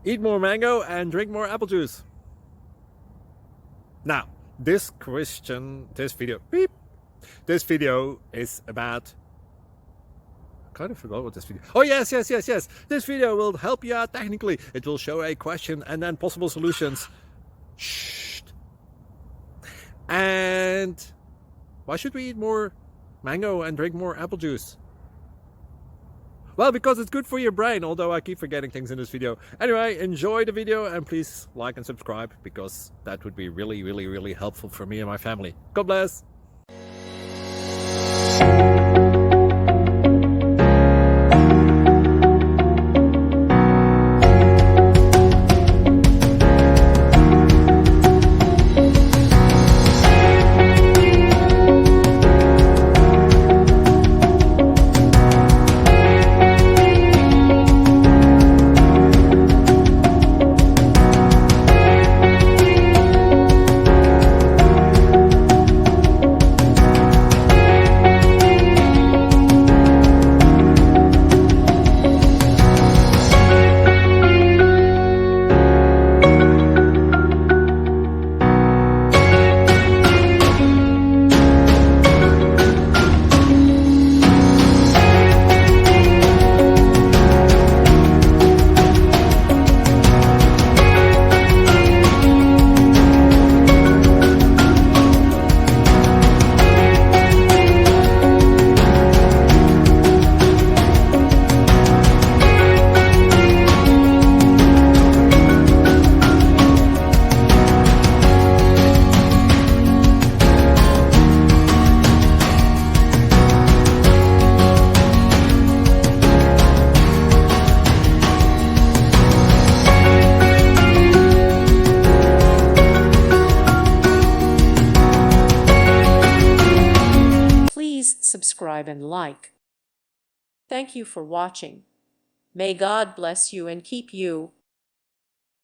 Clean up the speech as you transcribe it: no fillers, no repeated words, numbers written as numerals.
Eat more mango and drink more apple juice. Now, this video is about, I kind of forgot what this video. Oh, yes. This video will help you out technically. It will show a question and then possible solutions. Shh. And why should we eat more mango and drink more apple juice? Well, because it's good for your brain, although I keep forgetting things in this video. Anyway, enjoy the video and please like and subscribe, because that would be really helpful for me and my family. God bless! Subscribe and like. Thank you for watching. May God bless you and keep you.